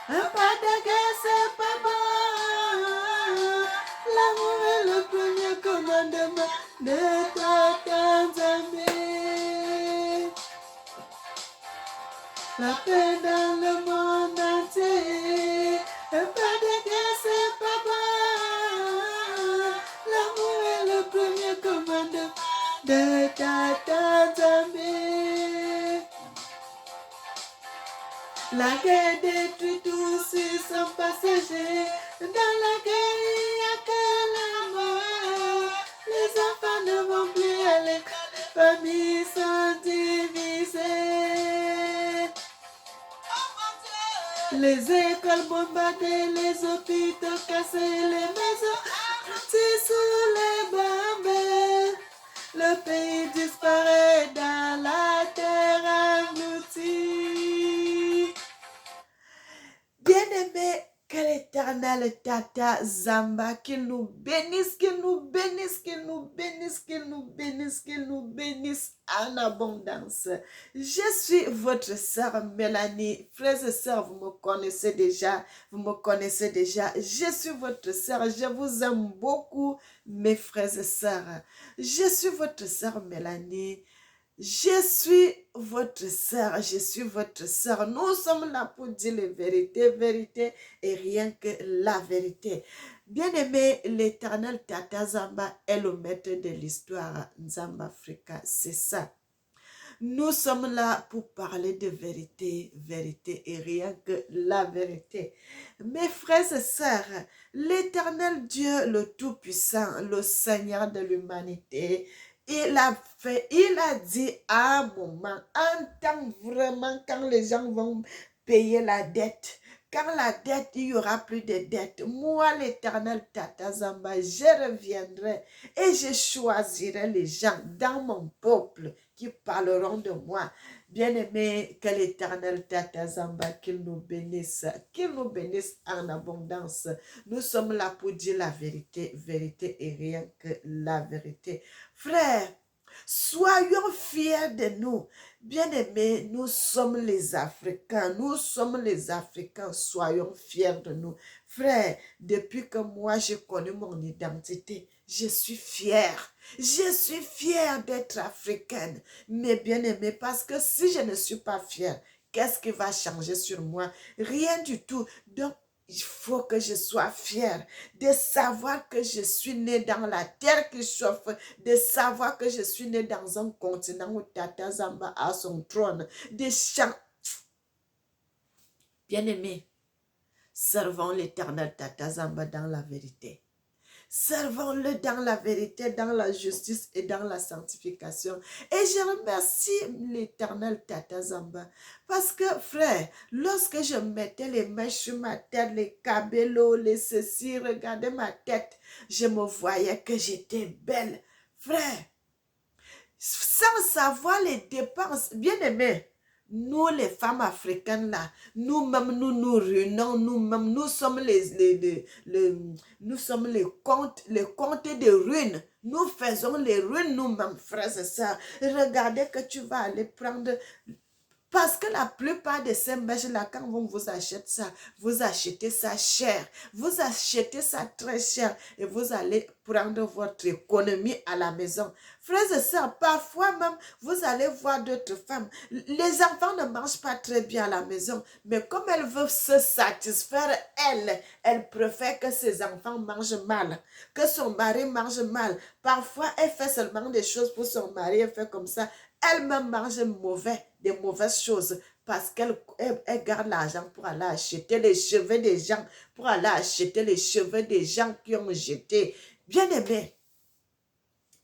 Pas de guerre, c'est pas bon. L'amour est le premier commandement de ta Zambie. La paix dans le monde entier. Pas de guerre, c'est pas bon. L'amour est le premier commandement de ta Zambie. La guerre détruit tout sur son passager. Dans la guerre, il n'y a que la mort. Les enfants ne vont plus à l'école. Les familles sont divisées. Les écoles bombardées, les hôpitaux cassés, les maisons aplaties sous les bombes. Le pays disparaît dans la terre engloutie. Bien-aimé, que l'Éternel Tata Zamba, qu'il nous bénisse, qu'il nous bénisse, qu'il nous bénisse, qu'il nous bénisse, qu'il nous bénisse en abondance. Je suis votre sœur Mélanie. Frères et sœurs, vous me connaissez déjà, Je suis votre sœur, je vous aime beaucoup, mes frères et sœurs. Je suis votre sœur Mélanie. Je suis votre sœur, Nous sommes là pour dire les vérités, vérité et rien que la vérité. Bien-aimé, l'Éternel Tata Zamba est le maître de l'histoire Zamba Africa, c'est ça. Nous sommes là pour parler de vérité, vérité et rien que la vérité. Mes frères et sœurs, l'Éternel Dieu, le Tout-Puissant, le Seigneur de l'humanité, il a dit à un moment, en temps vraiment quand les gens vont payer la dette, quand la dette, il n'y aura plus de dette. Moi, l'Éternel Tata Zamba, je reviendrai et je choisirai les gens dans mon peuple qui parleront de moi. Bien-aimé, que l'Éternel Tata Zamba, qu'il nous bénisse en abondance. Nous sommes là pour dire la vérité, vérité et rien que la vérité. Frère, soyons fiers de nous. Bien-aimés, nous sommes les Africains. Soyons fiers de nous. Frère, depuis que moi j'ai connu mon identité, je suis fière. Je suis fière d'être africaine. Mais bien-aimé, parce que si je ne suis pas fière, qu'est-ce qui va changer sur moi? Rien du tout. Donc, il faut que je sois fière de savoir que je suis née dans la terre qui chauffe, de savoir que je suis née dans un continent où Tata Zamba a son trône, des chants. Bien-aimé, servons l'Éternel Tata Zamba dans la vérité. Servons-le dans la vérité, dans la justice et dans la sanctification. Et je remercie l'Éternel Tata Zamba. Parce que, frère, lorsque je mettais les mèches sur ma tête, les cabellos, les ceci, regardez ma tête, je me voyais que j'étais belle. Frère, sans savoir les dépenses, bien aimé, nous les femmes africaines là, nous-mêmes nous nous ruinons, nous-mêmes nous sommes nous sommes les comptes de ruines. Nous faisons les ruines nous-mêmes, frères et sœurs. Regardez que tu vas aller prendre. Parce que la plupart de ces mèches-là, quand on vous achète ça, vous achetez ça cher. Vous achetez ça très cher et vous allez prendre votre économie à la maison. Frères et sœurs, parfois même, vous allez voir d'autres femmes. Les enfants ne mangent pas très bien à la maison, mais comme elles veulent se satisfaire, elles préfèrent que ses enfants mangent mal, que son mari mange mal. Parfois, elle fait seulement des choses pour son mari, elle fait comme ça. Elle-même mange des mauvaises choses parce qu'elle garde l'argent pour aller acheter les cheveux des gens, pour aller acheter les cheveux des gens qui ont jeté. Bien aimé.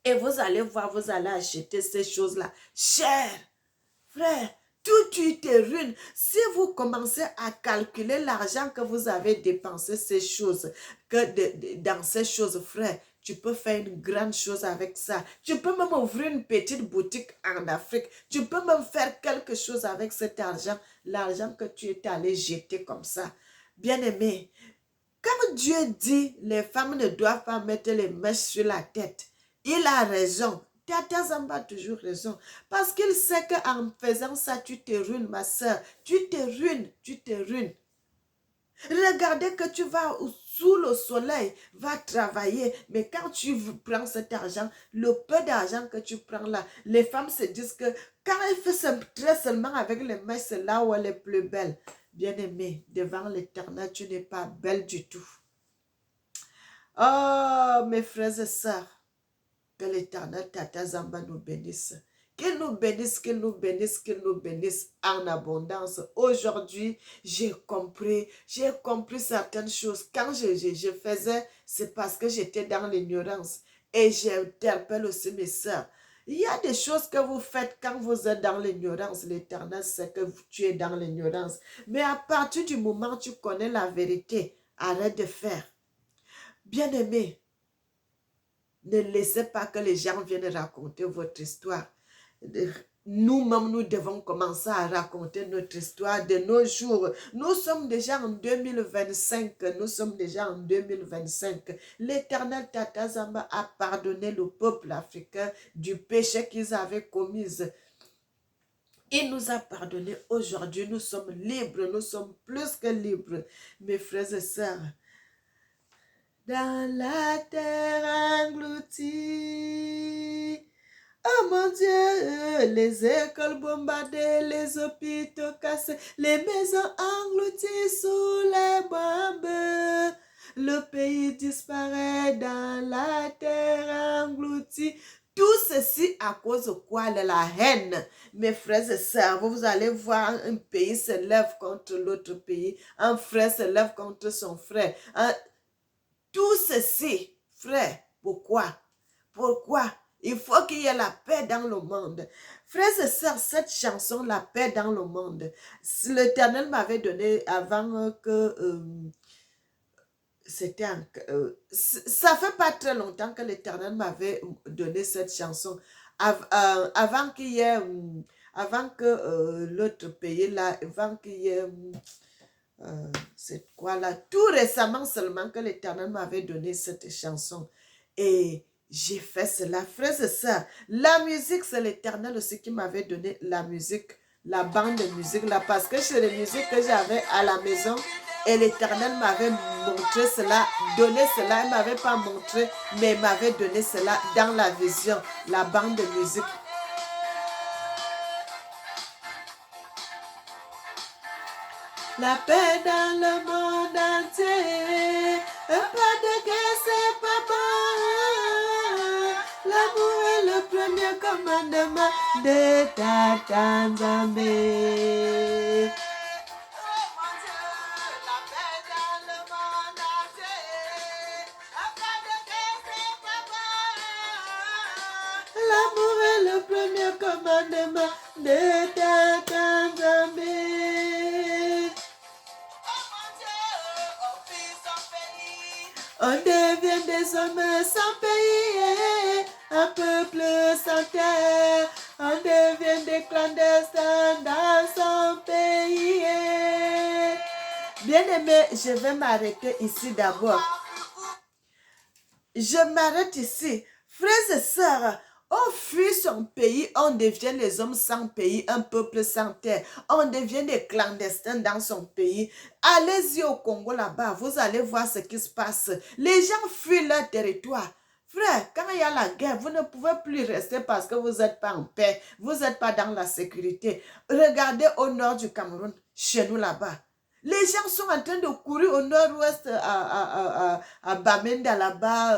Et vous allez voir, vous allez acheter ces choses-là cher. Frère, tout tu te ruine. Si vous commencez à calculer l'argent que vous avez dépensé dans ces choses, frère, tu peux faire une grande chose avec ça. Tu peux même ouvrir une petite boutique en Afrique. Tu peux même faire quelque chose avec cet argent. L'argent que tu es allé jeter comme ça. Bien-aimé, quand Dieu dit les femmes ne doivent pas mettre les mèches sur la tête, il a raison. Tata Zamba a toujours raison. Parce qu'il sait qu'en faisant ça, tu te ruines, ma soeur. Tu te ruines. Regardez que tu vas sous le soleil, va travailler. Mais quand tu prends cet argent, le peu d'argent que tu prends là, les femmes se disent que quand elle fait très seulement avec les mains, c'est là où elle est plus belle. Bien-aimée, devant l'Éternel, tu n'es pas belle du tout. Oh, mes frères et sœurs, que l'Éternel Tata Zamba nous bénisse. Qu'il nous bénisse, qu'il nous bénisse, qu'il nous bénisse en abondance. Aujourd'hui, j'ai compris certaines choses. Quand je faisais, c'est parce que j'étais dans l'ignorance. Et j'interpelle aussi mes sœurs. Il y a des choses que vous faites quand vous êtes dans l'ignorance. L'Éternel sait que tu es dans l'ignorance. Mais à partir du moment où tu connais la vérité, arrête de faire. Bien-aimé, ne laissez pas que les gens viennent raconter votre histoire. Nous-mêmes, nous devons commencer à raconter notre histoire de nos jours. Nous sommes déjà en 2025. Nous sommes déjà en 2025. L'Éternel Tata Zamba a pardonné le peuple africain du péché qu'ils avaient commis. Il nous a pardonné. Aujourd'hui, nous sommes libres. Nous sommes plus que libres. Mes frères et sœurs, dans la terre engloutie. Oh mon Dieu, les écoles bombardées, les hôpitaux cassés, les maisons englouties sous les bombes. Le pays disparaît dans la terre engloutie. Tout ceci à cause de quoi? De la haine. Mes frères et sœurs, vous allez voir un pays se lève contre l'autre pays. Un frère se lève contre son frère. Tout ceci, frère, pourquoi? Pourquoi? Il faut qu'il y ait la paix dans le monde. Frères et sœurs, cette chanson, la paix dans le monde, l'Éternel m'avait donné avant que c'était ça fait pas très longtemps que l'Éternel m'avait donné cette chanson. Avant qu'il y ait, avant que l'autre pays là, avant qu'il y ait c'est quoi là? Tout récemment seulement que l'Éternel m'avait donné cette chanson. Et j'ai fait cela. Frères et sœurs, la musique, c'est l'Éternel aussi qui m'avait donné la musique, la bande de musique là, parce que c'est les musiques que j'avais à la maison. Et l'Éternel m'avait montré cela, donné cela. Il ne m'avait pas montré, mais il m'avait donné cela dans la vision, la bande de musique. La paix dans le monde entier, un pas de guerre, c'est pas bon. L'amour est le premier commandement de Tata Nzambe. L'amour est le premier commandement de Tata Nzambe. On devient des hommes sans pays, un peuple sans terre. On devient des clandestins dans son pays. Bien-aimé, je vais m'arrêter ici d'abord. Je m'arrête ici. Frères et sœurs, on fuit son pays, on devient les hommes sans pays, un peuple sans terre. On devient des clandestins dans son pays. Allez-y au Congo là-bas, vous allez voir ce qui se passe. Les gens fuient leur territoire. Frère, quand il y a la guerre, vous ne pouvez plus rester parce que vous n'êtes pas en paix. Vous n'êtes pas dans la sécurité. Regardez au nord du Cameroun, chez nous là-bas. Les gens sont en train de courir au nord-ouest à Bamenda là-bas.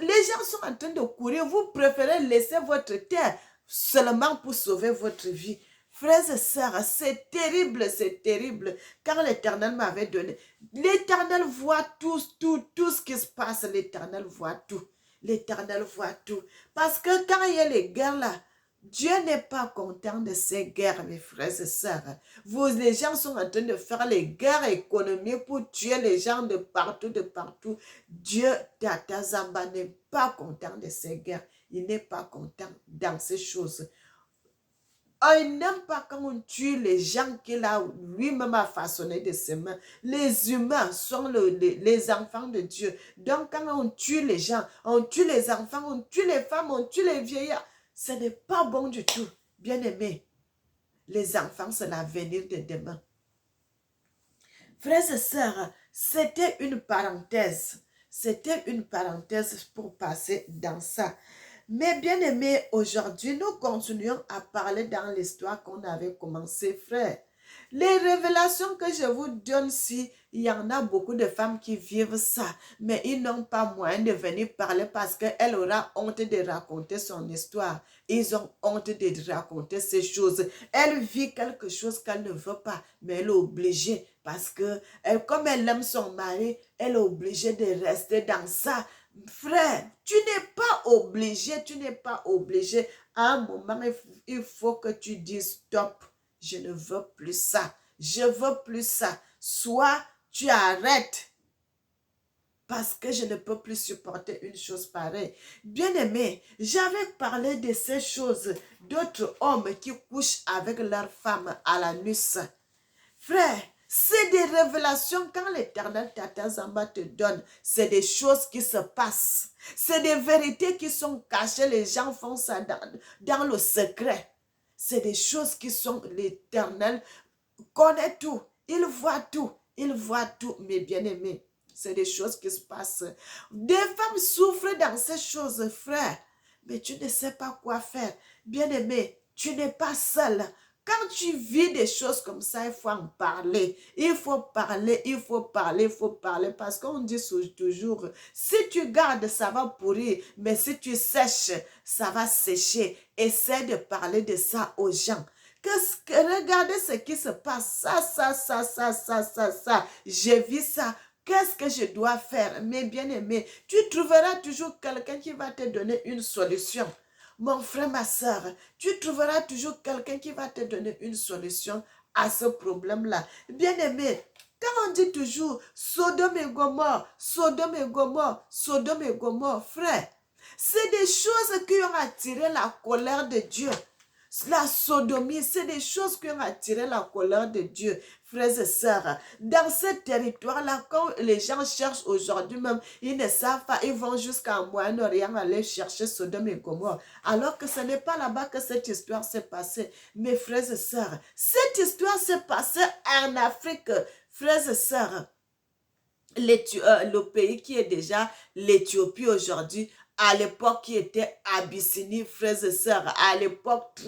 Les gens sont en train de courir. Vous préférez laisser votre terre seulement pour sauver votre vie. Frères et sœurs, c'est terrible, c'est terrible. Quand l'Éternel m'avait donné, l'Éternel voit tout ce qui se passe. L'Éternel voit tout. L'Éternel voit tout. Parce que quand il y a les guerres là, Dieu n'est pas content de ces guerres, mes frères et sœurs. Les gens sont en train de faire les guerres économiques pour tuer les gens de partout, de partout. Dieu, Tata Zamba, n'est pas content de ces guerres. Il n'est pas content dans ces choses. Oh, il n'aime pas quand on tue les gens qu'il a lui-même a façonné de ses mains. Les humains sont les enfants de Dieu. Donc, quand on tue les gens, on tue les enfants, on tue les femmes, on tue les vieillards, ce n'est pas bon du tout. Bien-aimé, les enfants, c'est l'avenir de demain. Frères et sœurs, c'était une parenthèse. C'était une parenthèse pour passer dans ça. Mais bien aimés, aujourd'hui, nous continuons à parler dans l'histoire qu'on avait commencé, frère. Les révélations que je vous donne ici, il y en a beaucoup de femmes qui vivent ça, mais ils n'ont pas moyen de venir parler parce qu'elle aura honte de raconter son histoire. Ils ont honte de raconter ces choses. Elle vit quelque chose qu'elle ne veut pas, mais elle est obligée parce que comme elle aime son mari, elle est obligée de rester dans ça. Frère, tu n'es pas obligé, tu n'es pas obligé. À un moment, il faut que tu dises stop. Je ne veux plus ça. Je veux plus ça. Soit tu arrêtes parce que je ne peux plus supporter une chose pareille. Bien-aimé, j'avais parlé de ces choses, d'autres hommes qui couchent avec leurs femmes à la nuit. Frère, c'est des révélations quand l'Éternel Tata Zamba te donne. C'est des choses qui se passent. C'est des vérités qui sont cachées. Les gens font ça dans le secret. C'est des choses qui sont l'Éternel connaît tout. Il voit tout. Il voit tout, mes bien-aimés. C'est des choses qui se passent. Des femmes souffrent dans ces choses, frère. Mais tu ne sais pas quoi faire. Bien-aimé, tu n'es pas seul. Quand tu vis des choses comme ça, il faut en parler. Il faut parler, il faut parler, il faut parler. Parce qu'on dit toujours, si tu gardes, ça va pourrir. Mais si tu sèches, ça va sécher. Essaie de parler de ça aux gens. Regardez ce qui se passe. Ça. J'ai vu ça. Qu'est-ce que je dois faire? Mes bien-aimés, tu trouveras toujours quelqu'un qui va te donner une solution. Mon frère, ma soeur, tu trouveras toujours quelqu'un qui va te donner une solution à ce problème-là. Bien-aimé, quand on dit toujours Sodome et Gomorrhe, Sodome et Gomorrhe, Sodome et Gomorrhe, frère, c'est des choses qui ont attiré la colère de Dieu. La sodomie, c'est des choses qui ont attiré la colère de Dieu, frères et sœurs. Dans ce territoire-là, quand les gens cherchent aujourd'hui même, ils ne savent pas, ils vont jusqu'en Moyen-Orient aller chercher Sodome et Gomorrhe. Alors que ce n'est pas là-bas que cette histoire s'est passée. Mes frères et sœurs, cette histoire s'est passée en Afrique, frères et sœurs. Le pays qui est déjà l'Éthiopie aujourd'hui, à l'époque qui était Abyssinie, frères et sœurs, à l'époque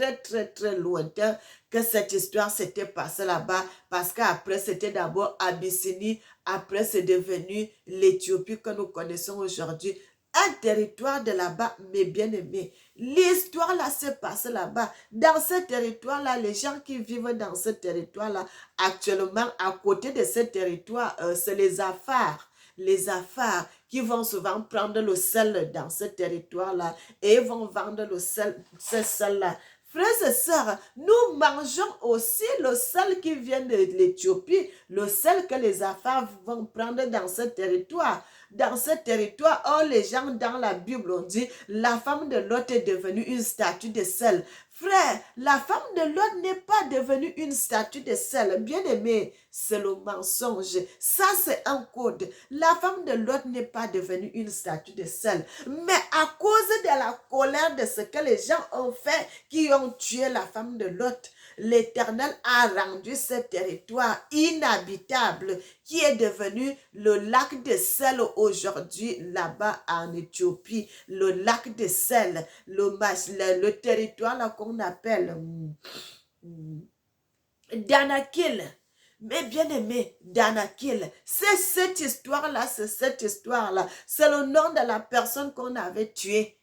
très lointain que cette histoire s'était passée là-bas, parce qu'après c'était d'abord Abyssinie, après c'est devenu l'Éthiopie que nous connaissons aujourd'hui, un territoire de là-bas, mes bien-aimés. L'histoire là s'est passée là-bas. Dans ce territoire-là, les gens qui vivent dans ce territoire-là, actuellement, à côté de ce territoire, c'est les Afars. Les Afars qui vont souvent prendre le sel dans ce territoire-là et vont vendre le sel, ce sel-là. Frères et sœurs, nous mangeons aussi le sel qui vient de l'Éthiopie, le sel que les Afars vont prendre dans ce territoire. Dans ce territoire, oh, les gens dans la Bible ont dit, la femme de Lot est devenue une statue de sel. Frère, la femme de Lot n'est pas devenue une statue de sel. Bien aimé, c'est le mensonge. Ça, c'est un code. La femme de Lot n'est pas devenue une statue de sel. Mais à cause de la colère de ce que les gens ont fait, qui ont tué la femme de Lot, l'Éternel a rendu ce territoire inhabitable qui est devenu le lac de sel aujourd'hui là-bas en Éthiopie. Le lac de sel, le territoire là qu'on appelle Danakil. Mais bien aimé, Danakil, c'est cette histoire-là, c'est cette histoire-là. C'est le nom de la personne qu'on avait tuée.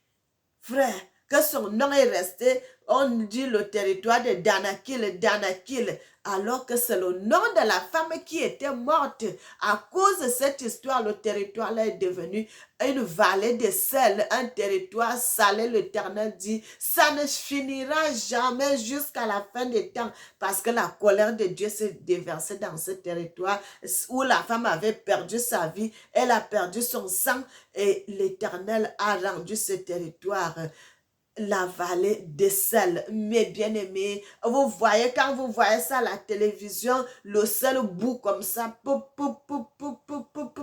Frère, que son nom est resté, on dit le territoire de Danakil, alors que c'est le nom de la femme qui était morte. À cause de cette histoire, le territoire-là est devenu une vallée de sel, un territoire salé. L'Éternel dit, ça ne finira jamais jusqu'à la fin des temps, parce que la colère de Dieu s'est déversée dans ce territoire où la femme avait perdu sa vie, elle a perdu son sang, et l'Éternel a rendu ce territoire la vallée des sels. Mes bien-aimés, vous voyez, quand vous voyez ça à la télévision, le sel bout comme ça,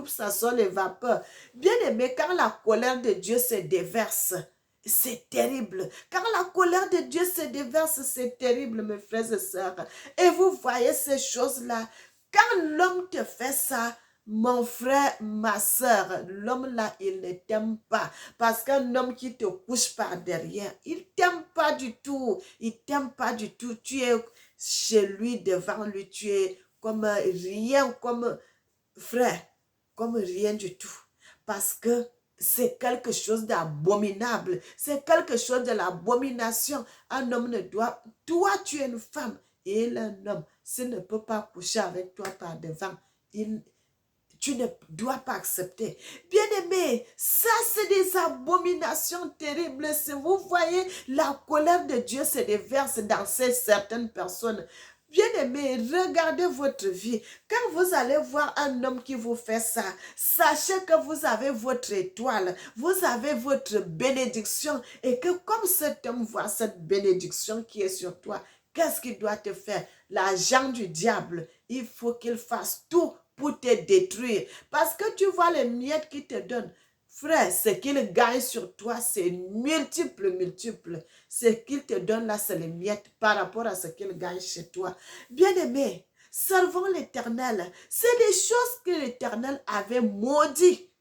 ça sort les vapeurs. Bien-aimés, quand la colère de Dieu se déverse, c'est terrible. Quand la colère de Dieu se déverse, c'est terrible, mes frères et sœurs. Et vous voyez ces choses-là, Quand l'homme te fait ça, mon frère, ma soeur, l'homme là, il ne t'aime pas. Parce qu'un homme qui te couche par derrière, il t'aime pas du tout. Il t'aime pas du tout. Tu es chez lui, devant lui, tu es comme rien, comme frère, comme rien du tout. Parce que c'est quelque chose d'abominable. C'est quelque chose de l'abomination. Un homme ne doit... Toi, tu es une femme et il est un homme. S'il ne peut pas coucher avec toi par devant, tu ne dois pas accepter. Bien-aimé, ça c'est des abominations terribles. Si vous voyez, la colère de Dieu se déverse dans certaines personnes. Bien-aimé, regardez votre vie. Quand vous allez voir un homme qui vous fait ça, sachez que vous avez votre étoile, vous avez votre bénédiction et que comme cet homme voit cette bénédiction qui est sur toi, qu'est-ce qu'il doit te faire? L'agent du diable, il faut qu'il fasse tout pour te détruire. Parce que tu vois les miettes qu'il te donne. Frère, ce qu'il gagne sur toi, c'est multiple, multiple. Ce qu'il te donne là, c'est les miettes par rapport à ce qu'il gagne chez toi. Bien-aimé, servons l'Éternel. C'est des choses que l'Éternel avait maudit,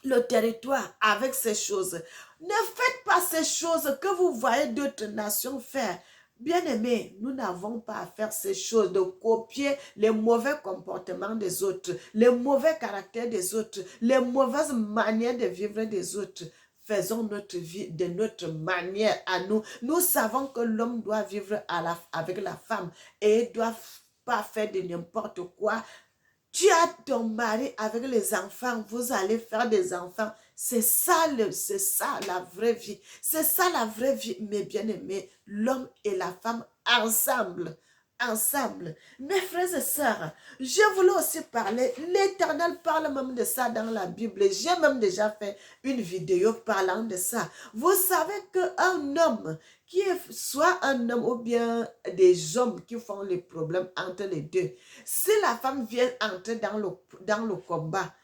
le territoire avec ces choses. Ne faites pas ces choses que vous voyez d'autres nations faire. Bien-aimés, nous n'avons pas à faire ces choses, de copier les mauvais comportements des autres, les mauvais caractères des autres, les mauvaises manières de vivre des autres. Faisons notre vie de notre manière à nous. Nous savons que l'homme doit vivre avec la femme et il ne doit pas faire de n'importe quoi. Tu as ton mari avec les enfants, vous allez faire des enfants. C'est ça la vraie vie. C'est ça la vraie vie, mes bien-aimés. L'homme et la femme ensemble. Ensemble. Mes frères et sœurs, je voulais aussi parler. L'Éternel parle même de ça dans la Bible. J'ai même déjà fait une vidéo parlant de ça. Vous savez qu'un homme qui est soit un homme ou bien des hommes qui font les problèmes entre les deux, si la femme vient entrer dans le combat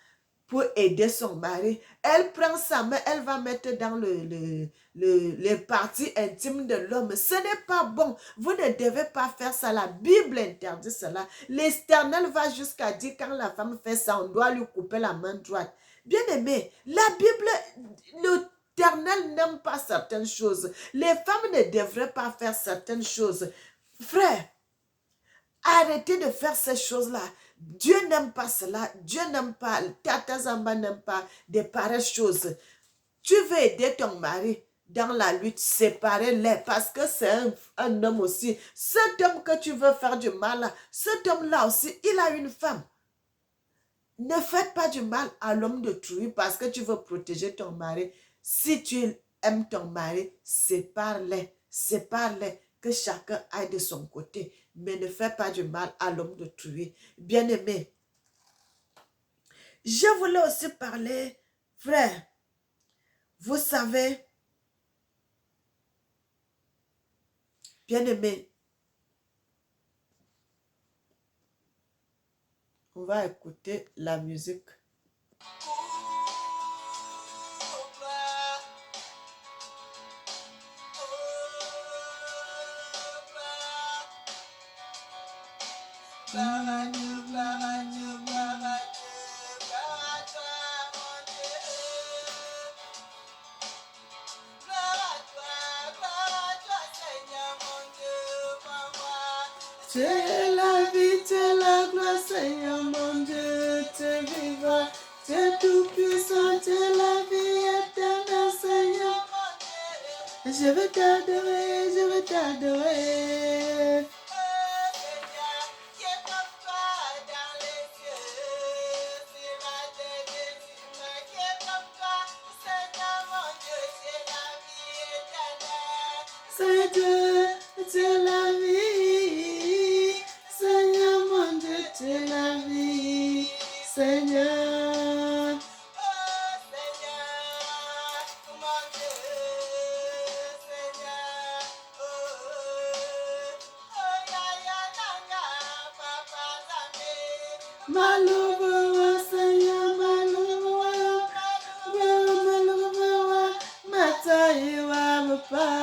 pour aider son mari, elle prend sa main, elle va mettre dans les parties intimes de l'homme. Ce n'est pas bon. Vous ne devez pas faire ça. La Bible interdit cela. L'Éternel va jusqu'à dire quand la femme fait ça, on doit lui couper la main droite. Bien aimé, la Bible, l'Éternel n'aime pas certaines choses. Les femmes ne devraient pas faire certaines choses. Frère, arrêtez de faire ces choses-là. Dieu n'aime pas cela. Dieu n'aime pas. Tata Zamba n'aime pas de pareilles choses. Tu veux aider ton mari dans la lutte, séparez-les parce que c'est un homme aussi. Cet homme que tu veux faire du mal, cet homme-là aussi, il a une femme. Ne faites pas du mal à l'homme d'autrui parce que tu veux protéger ton mari. Si tu aimes ton mari, sépare-les. Sépare-les. Que chacun aille de son côté. Mais ne fais pas du mal à l'homme d'autrui. Bien-aimé, je voulais aussi parler, frère. Vous savez, bien-aimé, on va écouter la musique. Tu es la vie, tu es la gloire, Seigneur mon Dieu, tu es vivant, tu es tout puissant, tu es la vie éternelle, Seigneur mon Dieu. Je vais t'adorer, je vais t'adorer. C'est Dieu, tu es la vie. Seigneur mon Dieu, tu es la vie. Seigneur. Malouva, Seigneur, Malouva, Malouva, Mataiwa, Papa.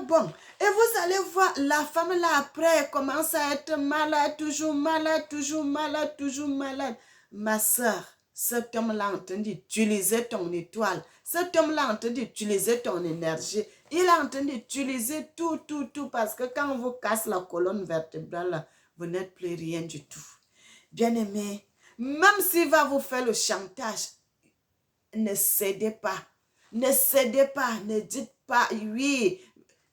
bon. Et vous allez voir, la femme là après, elle commence à être malade, toujours malade, toujours malade, toujours malade. Ma soeur, cet homme-là est en train d'utiliser ton étoile. Cet homme-là est en train d'utiliser ton énergie. Il est en train d'utiliser tout, tout, tout. Parce que quand on vous casse la colonne vertébrale, vous n'êtes plus rien du tout. Bien-aimé, même s'il va vous faire le chantage, ne cédez pas. Ne cédez pas. Ne dites pas oui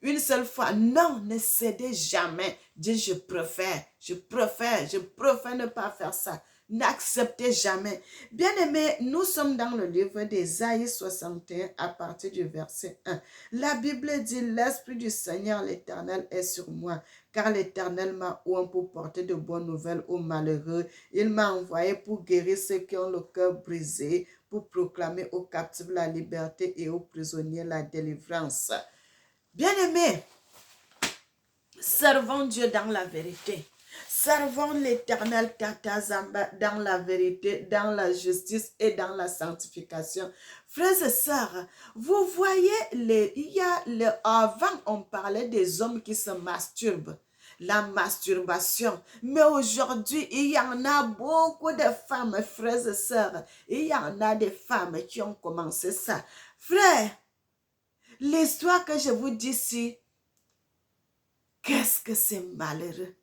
une seule fois. Non, ne cédez jamais. Dites je préfère ne pas faire ça. N'acceptez jamais. Bien-aimés, nous sommes dans le livre d'Ésaïe 61 à partir du verset 1. La Bible dit, l'Esprit du Seigneur l'Éternel est sur moi, car l'Éternel m'a oint pour porter de bonnes nouvelles aux malheureux. Il m'a envoyé pour guérir ceux qui ont le cœur brisé, pour proclamer aux captifs la liberté et aux prisonniers la délivrance. Bien-aimés, servons Dieu dans la vérité. Servons l'Éternel Tatazamba dans la vérité, dans la justice et dans la sanctification. Frères et sœurs, vous voyez, avant on parlait des hommes qui se masturbent, la masturbation. Mais aujourd'hui, il y en a beaucoup de femmes, frères et sœurs. Il y en a des femmes qui ont commencé ça. Frères, l'histoire que je vous dis ici, qu'est-ce que c'est malheureux.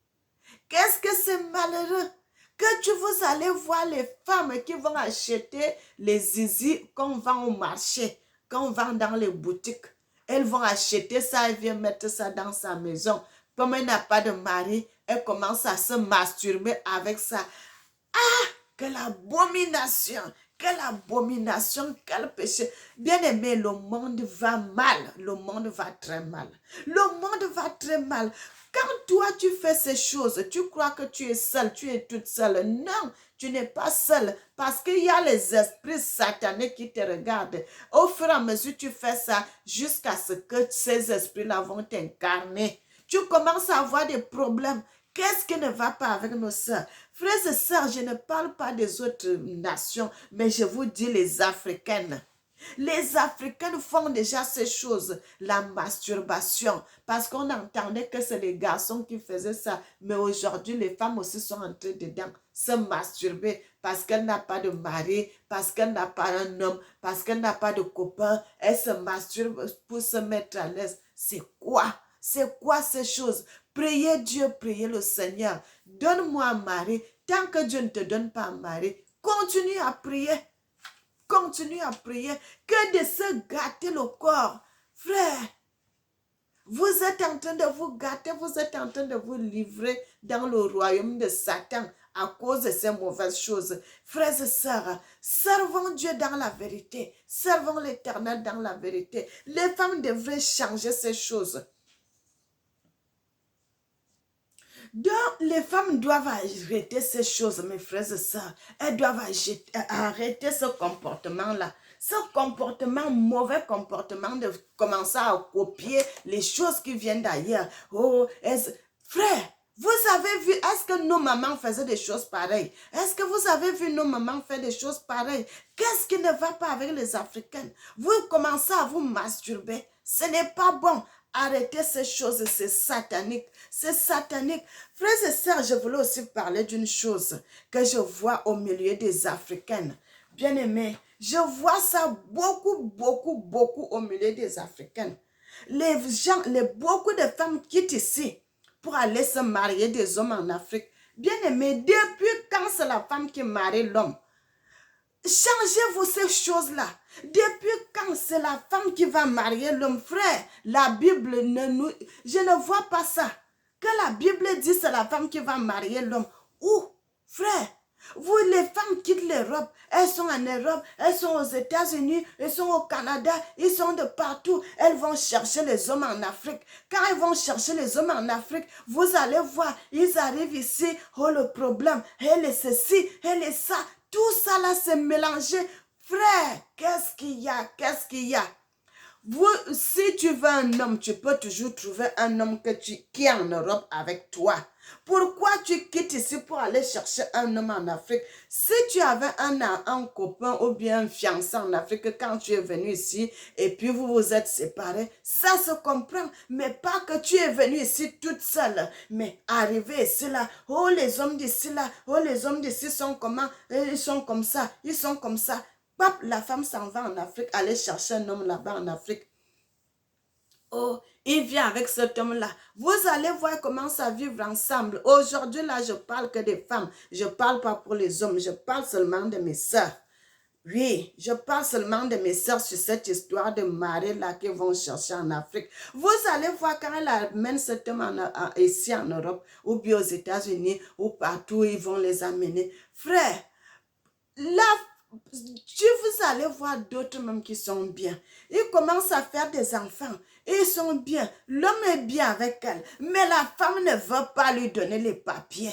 Qu'est-ce que c'est malheureux que vous allez voir les femmes qui vont acheter les zizi qu'on vend au marché, qu'on vend dans les boutiques. Elles vont acheter ça, elles viennent mettre ça dans sa maison. Comme elle n'a pas de mari, elle commence à se masturber avec ça. Ah, quelle abomination! Quelle abomination, quel péché. Bien-aimé, le monde va mal. Le monde va très mal. Le monde va très mal. Quand toi, tu fais ces choses, tu crois que tu es seule, tu es toute seule. Non, tu n'es pas seule parce qu'il y a les esprits sataniques qui te regardent. Au fur et à mesure, tu fais ça jusqu'à ce que ces esprits-là vont t'incarner. Tu commences à avoir des problèmes. Qu'est-ce qui ne va pas avec nos sœurs? Frères et sœurs, je ne parle pas des autres nations, mais je vous dis les Africaines. Les Africaines font déjà ces choses, la masturbation, parce qu'on entendait que c'est les garçons qui faisaient ça, mais aujourd'hui, les femmes aussi sont entrées dedans, se masturber, parce qu'elle n'a pas de mari, parce qu'elle n'a pas un homme, parce qu'elle n'a pas de copain, elle se masturbe pour se mettre à l'aise. C'est quoi? C'est quoi ces choses? Priez Dieu, priez le Seigneur. Donne-moi un mari. Tant que Dieu ne te donne pas un mari, continue à prier. Continue à prier. Que de se gâter le corps. Frère, vous êtes en train de vous gâter, vous êtes en train de vous livrer dans le royaume de Satan à cause de ces mauvaises choses. Frères et sœurs, servons Dieu dans la vérité. Servons l'Éternel dans la vérité. Les femmes devraient changer ces choses. Donc, les femmes doivent arrêter ces choses, mes frères et sœurs. Elles doivent arrêter ce comportement-là. Ce comportement, mauvais comportement de commencer à copier les choses qui viennent d'ailleurs. Oh, frère, vous avez vu, est-ce que nos mamans faisaient des choses pareilles? Est-ce que vous avez vu nos mamans faire des choses pareilles? Qu'est-ce qui ne va pas avec les Africaines? Vous commencez à vous masturber. Ce n'est pas bon. Arrêtez ces choses, c'est satanique. C'est satanique. Frères et sœurs, je voulais aussi parler d'une chose que je vois au milieu des Africaines. Bien-aimés, je vois ça beaucoup au milieu des Africaines. Beaucoup de femmes quittent ici pour aller se marier des hommes en Afrique. Bien-aimés, depuis quand c'est la femme qui marie l'homme? Changez-vous ces choses-là. Depuis quand c'est la femme qui va marier l'homme? Frère, la Bible, je ne vois pas ça. Que la Bible dit c'est la femme qui va marier l'homme. Où? Frère, vous les femmes quittent l'Europe. Elles sont en Europe, elles sont aux États-Unis, elles sont au Canada, ils sont de partout. Elles vont chercher les hommes en Afrique. Quand elles vont chercher les hommes en Afrique, vous allez voir, ils arrivent ici. Oh, le problème, elle est ceci, elle est ça. Tout ça là, c'est mélangé. Frère, qu'est-ce qu'il y a? Qu'est-ce qu'il y a? Si tu veux un homme, tu peux toujours trouver un homme qui est en Europe avec toi. Pourquoi tu quittes ici pour aller chercher un homme en Afrique? Si tu avais un copain ou bien un fiancé en Afrique quand tu es venu ici et puis vous vous êtes séparés, ça se comprend. Mais pas que tu es venu ici toute seule. Mais arrivé ici là, oh les hommes d'ici là, oh les hommes d'ici sont comment? Ils sont comme ça, ils sont comme ça. Pap, la femme s'en va en Afrique, aller chercher un homme là-bas en Afrique. Oh, il vient avec cet homme-là. Vous allez voir comment ça vivre ensemble. Aujourd'hui, là, je parle que des femmes. Je ne parle pas pour les hommes. Je parle seulement de mes sœurs. Oui, je parle seulement de mes sœurs sur cette histoire de mari-là qui vont chercher en Afrique. Vous allez voir quand elle amène cet homme ici en Europe, ou bien aux États-Unis, ou partout, ils vont les amener. Frère, là, vous allez voir d'autres même qui sont bien. Ils commencent à faire des enfants. Ils sont bien. L'homme est bien avec elle. Mais la femme ne veut pas lui donner les papiers.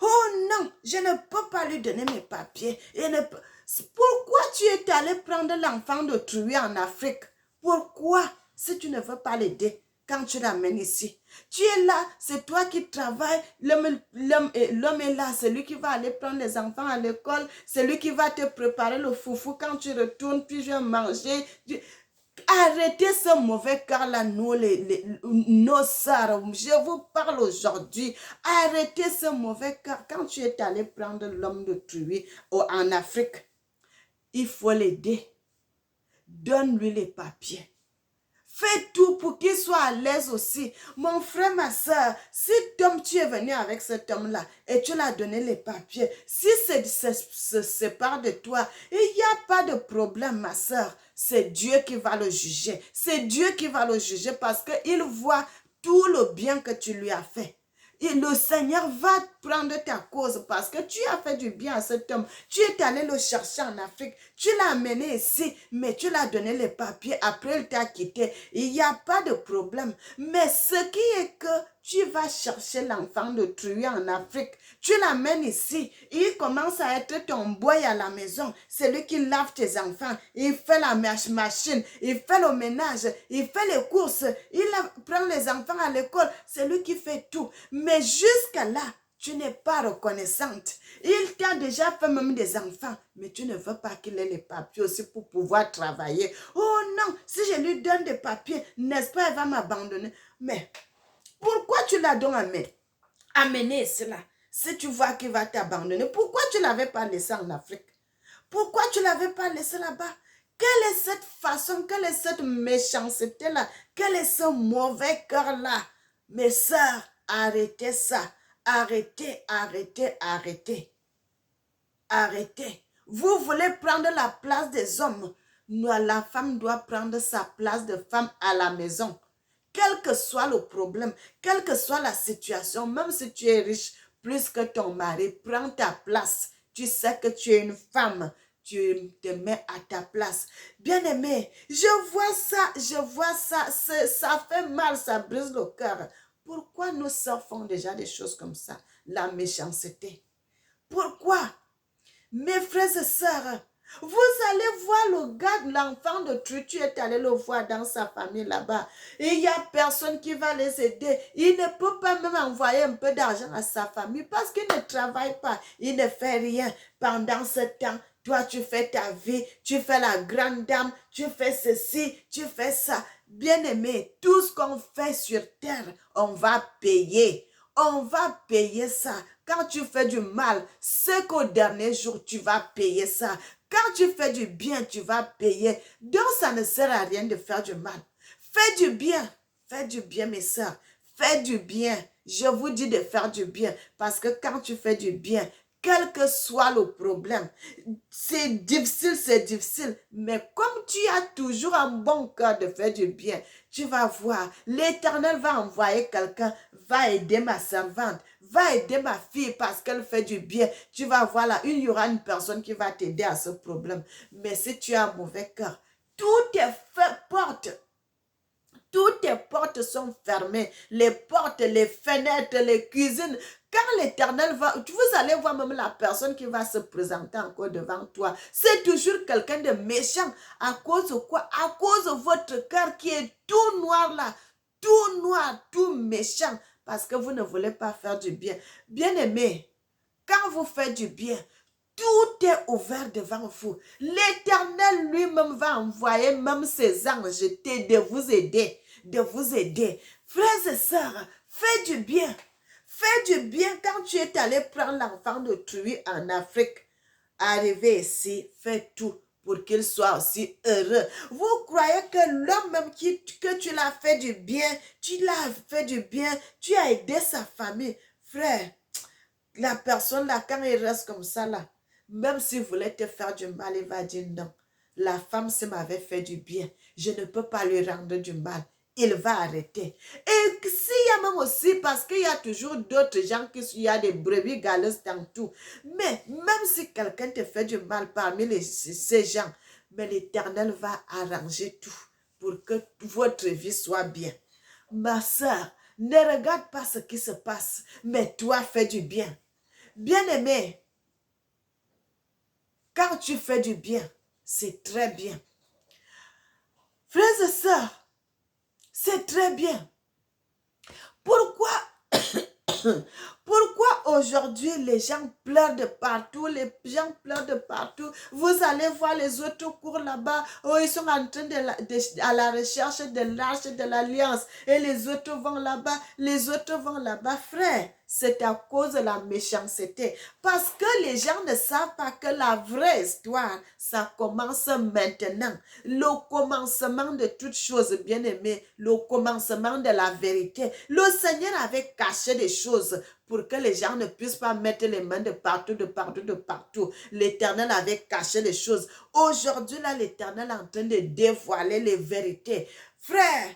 Oh non, je ne peux pas lui donner mes papiers. Pourquoi tu es allé prendre l'enfant d'autrui en Afrique? Pourquoi? Si tu ne veux pas l'aider quand tu l'amènes ici. Tu es là, c'est toi qui travailles, l'homme est là, c'est lui qui va aller prendre les enfants à l'école, c'est lui qui va te préparer le foufou quand tu retournes, puis je vais manger. Arrêtez ce mauvais cœur-là, nos sœurs. Je vous parle aujourd'hui. Arrêtez ce mauvais cœur. Quand tu es allé prendre l'homme d'autrui en Afrique, il faut l'aider. Donne-lui les papiers. Fais tout pour qu'il soit à l'aise aussi. Mon frère, ma soeur, si tu es venu avec cet homme-là et tu l'as donné les papiers, si se sépare de toi, il n'y a pas de problème, ma soeur. C'est Dieu qui va le juger. C'est Dieu qui va le juger parce qu'il voit tout le bien que tu lui as fait. Et le Seigneur va prendre ta cause parce que tu as fait du bien à cet homme. Tu es allé le chercher en Afrique. Tu l'as amené ici, mais tu l'as donné les papiers. Après, il t'a quitté. Il n'y a pas de problème. Mais ce qui est que tu vas chercher l'enfant d'autrui en Afrique. Tu l'amènes ici. Il commence à être ton boy à la maison. C'est lui qui lave tes enfants. Il fait la machine. Il fait le ménage. Il fait les courses. Il prend les enfants à l'école. C'est lui qui fait tout. Mais jusqu'à là, tu n'es pas reconnaissante. Il t'a déjà fait même des enfants, mais tu ne veux pas qu'il ait les papiers aussi pour pouvoir travailler. Oh non, si je lui donne des papiers, n'est-ce pas, elle va m'abandonner. Mais pourquoi tu l'as donc amené cela? Si tu vois qu'il va t'abandonner, pourquoi tu ne l'avais pas laissé en Afrique? Pourquoi tu ne l'avais pas laissé là-bas? Quelle est cette façon, quelle est cette méchanceté-là? Quel est ce mauvais cœur-là? Mes sœurs, arrêtez ça. Arrêtez, arrêtez, arrêtez. Arrêtez. Vous voulez prendre la place des hommes. La femme doit prendre sa place de femme à la maison. Quel que soit le problème, quelle que soit la situation, même si tu es riche plus que ton mari, prends ta place. Tu sais que tu es une femme. Tu te mets à ta place. Bien-aimé, je vois ça, ça fait mal, ça brise le cœur. Pourquoi nos sœurs font déjà des choses comme ça? La méchanceté. Pourquoi? Mes frères et sœurs, vous allez voir le gars, l'enfant de tu es allé le voir dans sa famille là-bas. Il n'y a personne qui va les aider. Il ne peut pas même envoyer un peu d'argent à sa famille parce qu'il ne travaille pas. Il ne fait rien pendant ce temps. Toi, tu fais ta vie, tu fais la grande dame, tu fais ceci, tu fais ça. Bien-aimé, tout ce qu'on fait sur terre, on va payer. On va payer ça. Quand tu fais du mal, c'est qu'au dernier jour, tu vas payer ça. Quand tu fais du bien, tu vas payer. Donc, ça ne sert à rien de faire du mal. Fais du bien. Fais du bien, mes sœurs. Fais du bien. Je vous dis de faire du bien. Parce que quand tu fais du bien, quel que soit le problème, c'est difficile. Mais comme tu as toujours un bon cœur de faire du bien, tu vas voir, l'Éternel va envoyer quelqu'un, va aider ma servante, va aider ma fille parce qu'elle fait du bien. Tu vas voir là, il y aura une personne qui va t'aider à ce problème. Mais si tu as un mauvais cœur, toutes tes portes Toutes tes portes sont fermées. Les portes, les fenêtres, les cuisines. Quand l'Éternel va, vous allez voir même la personne qui va se présenter encore devant toi. C'est toujours quelqu'un de méchant. À cause de quoi? À cause de votre cœur qui est tout noir là. Tout noir, tout méchant. Parce que vous ne voulez pas faire du bien. Bien-aimé, quand vous faites du bien, tout est ouvert devant vous. L'Éternel lui-même va envoyer même ses anges de vous aider. De vous aider. Frères et sœurs, faites du bien. Fais du bien quand tu es allé prendre l'enfant d'autrui en Afrique. Arrivé ici, fais tout pour qu'il soit aussi heureux. Vous croyez que l'homme même que tu l'as fait du bien, tu l'as fait du bien, tu as aidé sa famille. Frère, la personne là, quand il reste comme ça là, même s'il voulait te faire du mal, il va dire non. La femme, ça m'avait fait du bien. Je ne peux pas lui rendre du mal. Il va arrêter. Et s'il y a même aussi, parce qu'il y a toujours d'autres gens il y a des brebis galeuses dans tout. Mais même si quelqu'un te fait du mal parmi ces gens, mais l'Éternel va arranger tout pour que votre vie soit bien. Ma soeur, ne regarde pas ce qui se passe, mais toi fais du bien. Bien-aimé, quand tu fais du bien, c'est très bien. Frères et sœurs, c'est très bien. Pourquoi, pourquoi aujourd'hui les gens pleurent de partout, les gens pleurent de partout. Vous allez voir les autres cours là-bas, oh, ils sont en train à la recherche de l'arche de l'alliance. Et les autres vont là-bas, les autres vont là-bas. Frère, c'est à cause de la méchanceté. Parce que les gens ne savent pas que la vraie histoire, ça commence maintenant. Le commencement de toutes choses, bien-aimé, le commencement de la vérité. Le Seigneur avait caché des choses pour que les gens ne puissent pas mettre les mains de partout, de partout, de partout. L'Éternel avait caché les choses. Aujourd'hui, là, l'Éternel est en train de dévoiler les vérités. Frère,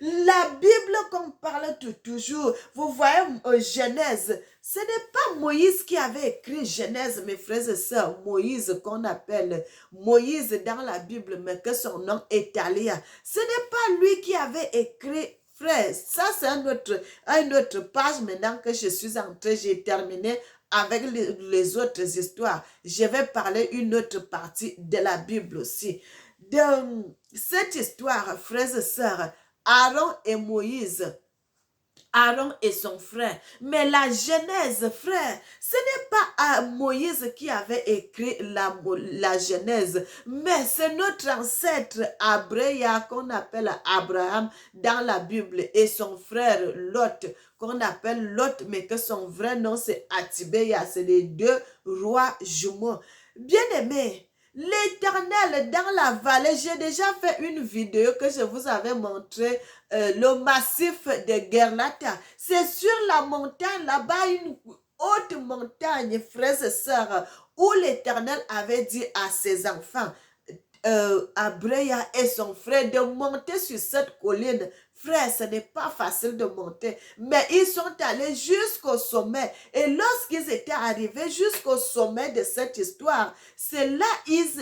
la Bible qu'on parle toujours, vous voyez Genèse, ce n'est pas Moïse qui avait écrit Genèse, mes frères et sœurs, Moïse qu'on appelle Moïse dans la Bible, mais que son nom est Talia. Ce n'est pas lui qui avait écrit, frère, ça c'est une autre page maintenant que je suis entrée, j'ai terminé avec les autres histoires. Je vais parler une autre partie de la Bible aussi. De cette histoire, frères et sœurs, Aaron et Moïse, Aaron et son frère. Mais la Genèse, frère, ce n'est pas Moïse qui avait écrit la Genèse, mais c'est notre ancêtre Abraham qu'on appelle Abraham dans la Bible et son frère Lot qu'on appelle Lot, mais que son vrai nom c'est Atibéa. C'est les deux rois jumeaux. Bien-aimés, l'Éternel dans la vallée, j'ai déjà fait une vidéo que je vous avais montré, le massif de Gerlata. C'est sur la montagne, là-bas, une haute montagne, frères et sœurs, où l'Éternel avait dit à ses enfants, Abraham et son frère, de monter sur cette colline. Frère, ce n'est pas facile de monter, mais ils sont allés jusqu'au sommet. Et lorsqu'ils étaient arrivés jusqu'au sommet de cette histoire, c'est là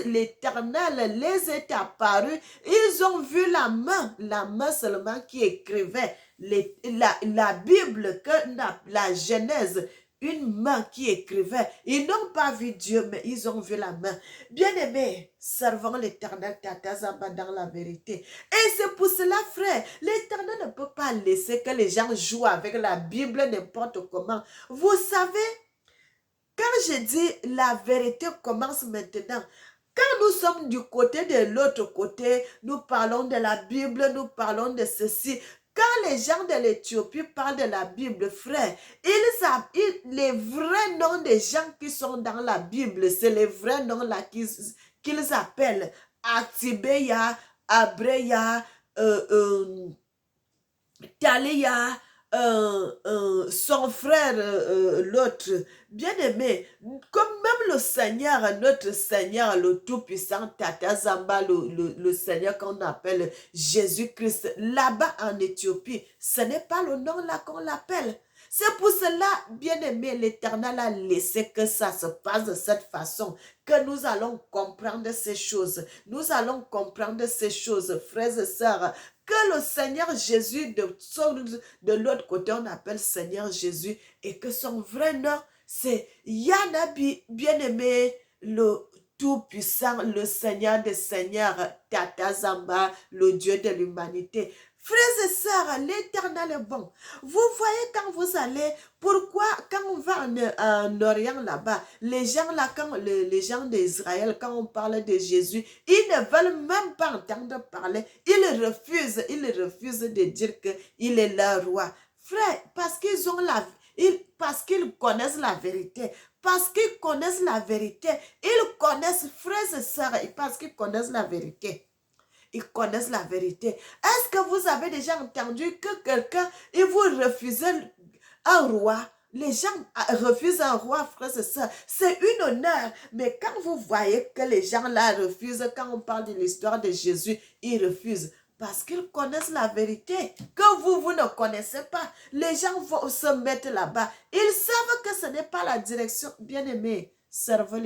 l'Éternel les est apparu. Ils ont vu la main seulement qui écrivait la Bible, que la Genèse, une main qui écrivait. Ils n'ont pas vu Dieu, mais ils ont vu la main. Bien-aimés, servons l'Éternel Tatazamba dans la vérité. Et c'est pour cela, frère, l'Éternel ne peut pas laisser que les gens jouent avec la Bible n'importe comment. Vous savez, quand je dis la vérité commence maintenant, quand nous sommes du côté de l'autre côté, nous parlons de la Bible, nous parlons de ceci. Quand les gens de l'Éthiopie parlent de la Bible, frère, les vrais noms des gens qui sont dans la Bible, c'est les vrais noms là qu'ils appellent Atibeya, Abreya, Talia, son frère, l'autre, bien-aimé, comme même le Seigneur, notre Seigneur, le Tout-Puissant, Tata Zamba, le Seigneur qu'on appelle Jésus-Christ, là-bas en Éthiopie, ce n'est pas le nom là qu'on l'appelle. C'est pour cela, bien-aimé, l'Éternel a laissé que ça se passe de cette façon, que nous allons comprendre ces choses. Nous allons comprendre ces choses, frères et sœurs, que le Seigneur Jésus, de l'autre côté, on appelle Seigneur Jésus, et que son vrai nom, c'est Yanabi, bien-aimé, le Tout-Puissant, le Seigneur des Seigneurs, Tata Zamba, le Dieu de l'humanité. Frères et sœurs, l'Éternel est bon. Vous voyez quand vous allez, pourquoi quand on va en Orient là-bas, les gens là, quand les gens d'Israël, quand on parle de Jésus, ils ne veulent même pas entendre parler. Ils refusent de dire qu'il est leur roi. Frère, parce qu'ils ont parce qu'ils connaissent la vérité. Parce qu'ils connaissent la vérité. Ils connaissent, frères et sœurs, parce qu'ils connaissent la vérité. Ils connaissent la vérité. Est-ce que vous avez déjà entendu que quelqu'un, il vous refuse un roi? Les gens refusent un roi, frères et sœurs. C'est un honneur. Mais quand vous voyez que les gens là refusent, quand on parle de l'histoire de Jésus, ils refusent. Parce qu'ils connaissent la vérité que vous ne connaissez pas. Les gens vont se mettre là-bas. Ils savent que ce n'est pas la direction. Bien-aimé, servez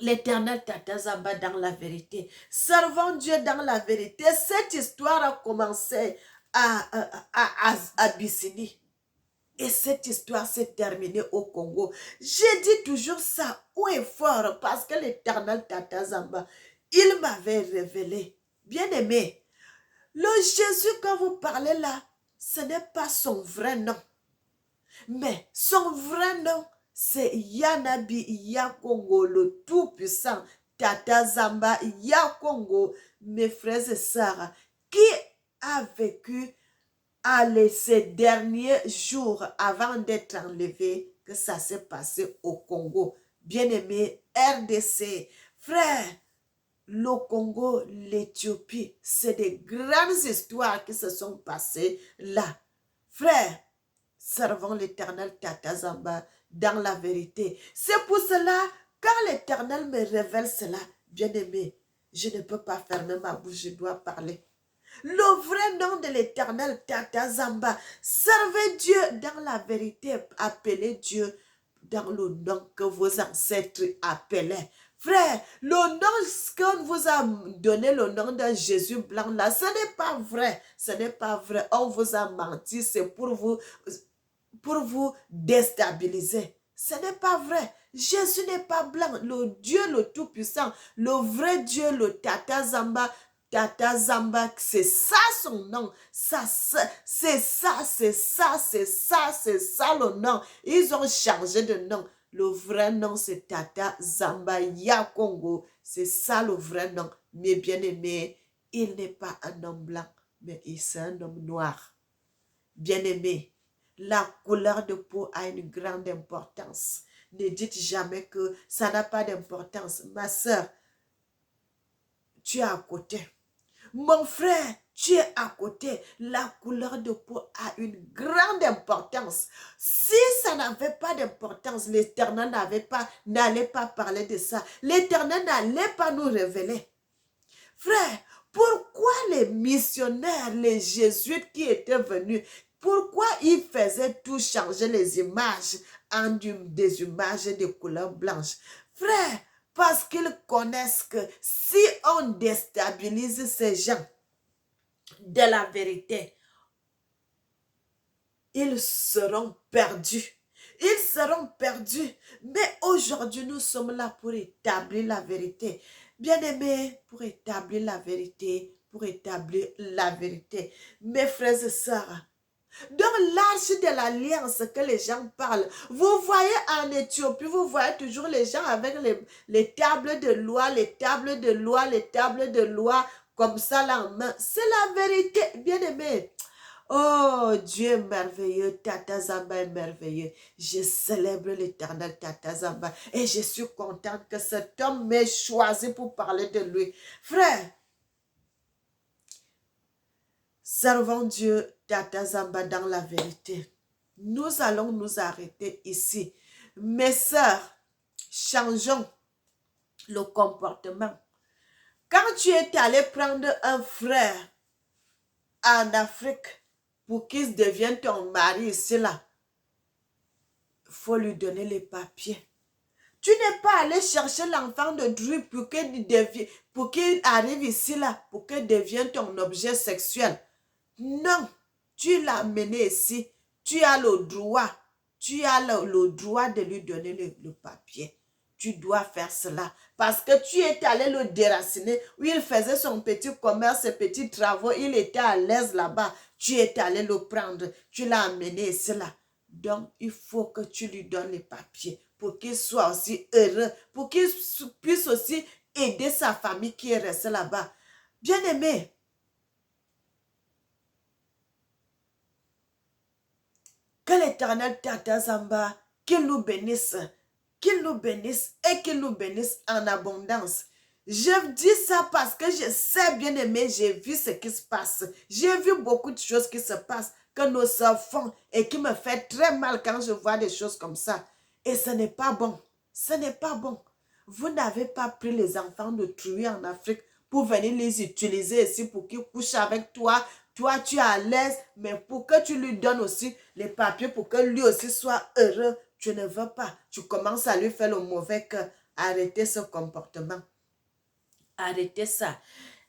l'Éternel Tata Zamba dans la vérité. Servons Dieu dans la vérité. Cette histoire a commencé à Abyssinie. Et cette histoire s'est terminée au Congo. J'ai dit toujours ça haut et fort parce que l'Éternel Tata Zamba, il m'avait révélé. Bien-aimé, le Jésus que vous parlez là, ce n'est pas son vrai nom. Mais son vrai nom, c'est Yanabi Yakongo, le Tout-Puissant, Tata Zamba Yakongo, mes frères et sœurs, qui a vécu ces derniers jours avant d'être enlevé, que ça s'est passé au Congo. Bien-aimé, RDC, frère, le Congo, l'Éthiopie, c'est des grandes histoires qui se sont passées là. Frère, servons l'Éternel Tata Zamba dans la vérité. C'est pour cela, quand l'Éternel me révèle cela, bien-aimé, je ne peux pas fermer ma bouche, je dois parler. Le vrai nom de l'Éternel Tata Zamba, servez Dieu dans la vérité, appelez Dieu dans le nom que vos ancêtres appelaient. Frère, le nom qu'on vous a donné, le nom de Jésus blanc là, ce n'est pas vrai. Ce n'est pas vrai. On vous a menti, c'est pour vous déstabiliser. Ce n'est pas vrai. Jésus n'est pas blanc. Le Dieu le Tout-Puissant, le vrai Dieu, le Tata Zamba, c'est ça son nom. C'est ça le nom. Ils ont changé de nom. Le vrai nom, c'est Tata Zamba Yakongo. C'est ça le vrai nom. Mais bien aimé, il n'est pas un homme blanc, mais c'est un homme noir. Bien aimé, la couleur de peau a une grande importance. Ne dites jamais que ça n'a pas d'importance. Ma soeur, tu es à côté. Mon frère, tu es à côté. La couleur de peau a une grande importance. Si ça n'avait pas d'importance, l'Éternel n'allait pas parler de ça. L'Éternel n'allait pas nous révéler. Frère, pourquoi les missionnaires, les jésuites qui étaient venus, pourquoi ils faisaient tout changer les images en des images de couleur blanche? Frère, parce qu'ils connaissent que si on déstabilise ces gens de la vérité, ils seront perdus. Ils seront perdus. Mais aujourd'hui, nous sommes là pour établir la vérité. Bien-aimés, pour établir la vérité, Mes frères et sœurs, dans l'arche de l'alliance que les gens parlent, vous voyez en Éthiopie, vous voyez toujours les gens avec les tables de loi, les tables de loi, comme ça là en main. C'est la vérité, bien-aimés. Oh, Dieu est merveilleux, Tata Zamba est merveilleux. Je célèbre l'Éternel Tata Zamba et je suis contente que cet homme m'ait choisi pour parler de lui. Frère, servons Dieu Tata Zamba dans la vérité. Nous allons nous arrêter ici. Mes sœurs, changeons le comportement. Quand tu es allé prendre un frère en Afrique, pour qu'il devienne ton mari ici là, il faut lui donner les papiers. Tu n'es pas allé chercher l'enfant de Dieu pour qu'il arrive ici, là, pour qu'il devienne ton objet sexuel. Non, tu l'as amené ici. Tu as le droit. Tu as le droit de lui donner le papier. Tu dois faire cela. Parce que tu es allé le déraciner. Où il faisait son petit commerce, ses petits travaux. Il était à l'aise là-bas. Tu es allé le prendre. Tu l'as amené ici là. Donc, il faut que tu lui donnes les papiers pour qu'il soit aussi heureux. Pour qu'il puisse aussi aider sa famille qui est restée là-bas. Bien-aimé, que l'Éternel Tata Zamba, qu'il nous bénisse et qu'il nous bénisse en abondance. Je dis ça parce que je sais, bien aimé, j'ai vu ce qui se passe. J'ai vu beaucoup de choses qui se passent, que nos sœurs font et qui me fait très mal quand je vois des choses comme ça. Et ce n'est pas bon. Ce n'est pas bon. Vous n'avez pas pris les enfants de Trui en Afrique pour venir les utiliser ici pour qu'ils couchent avec toi. Toi, tu es à l'aise, mais pour que tu lui donnes aussi les papiers pour que lui aussi soit heureux, tu ne veux pas. Tu commences à lui faire le mauvais cœur. Arrêtez ce comportement. Arrêtez ça.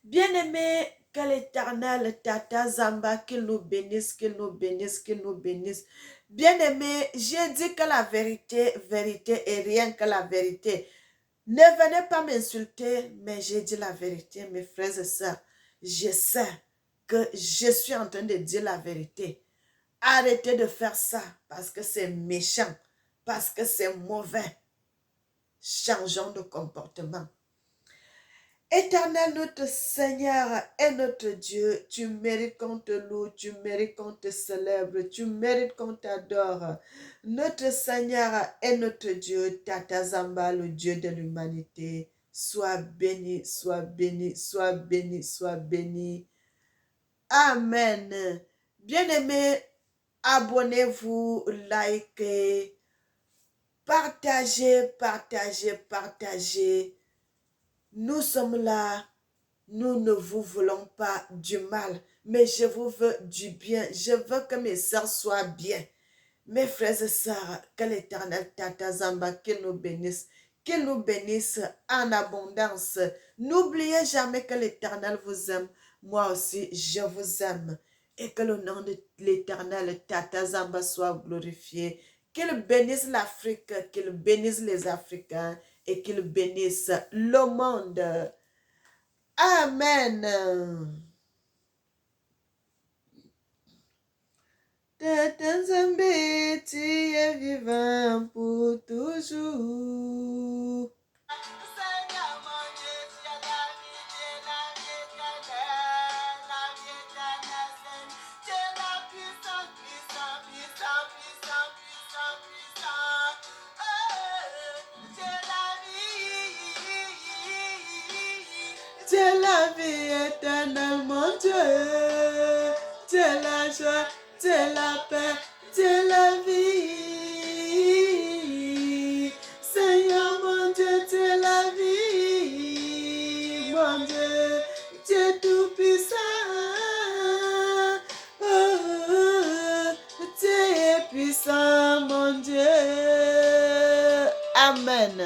Bien-aimé, que l'Éternel, Tata Zamba, qu'il nous bénisse, qu'il nous bénisse, qu'il nous bénisse. Bien-aimé, j'ai dit que la vérité, vérité et rien que la vérité. Ne venez pas m'insulter, mais j'ai dit la vérité, mes frères et sœurs. Je sais que je suis en train de dire la vérité. Arrêtez de faire ça parce que c'est méchant, parce que c'est mauvais. Changeons de comportement. Éternel, notre Seigneur et notre Dieu, tu mérites qu'on te loue, tu mérites qu'on te célèbre, tu mérites qu'on t'adore. Notre Seigneur et notre Dieu, Tata Zamba, le Dieu de l'humanité, sois béni, sois béni, sois béni, sois béni. Amen. Bien-aimés, abonnez-vous, likez, partagez, partagez, partagez. Nous sommes là, nous ne vous voulons pas du mal, mais je vous veux du bien. Je veux que mes sœurs soient bien. Mes frères et sœurs, que l'Éternel Tata Zamba, qu'il nous bénisse en abondance. N'oubliez jamais que l'Éternel vous aime. Moi aussi, je vous aime. Et que le nom de l'Éternel Tata Zamba soit glorifié. Qu'il bénisse l'Afrique, qu'il bénisse les Africains et qu'il bénisse le monde. Amen. Tata Zambé, tu es vivant pour toujours. Tu es la vie éternelle, mon Dieu. Tu es la joie, tu es la paix, tu es la vie. Seigneur, mon Dieu, tu es la vie. Mon Dieu, tu es tout puissant. Oh, tu es puissant, mon Dieu. Amen.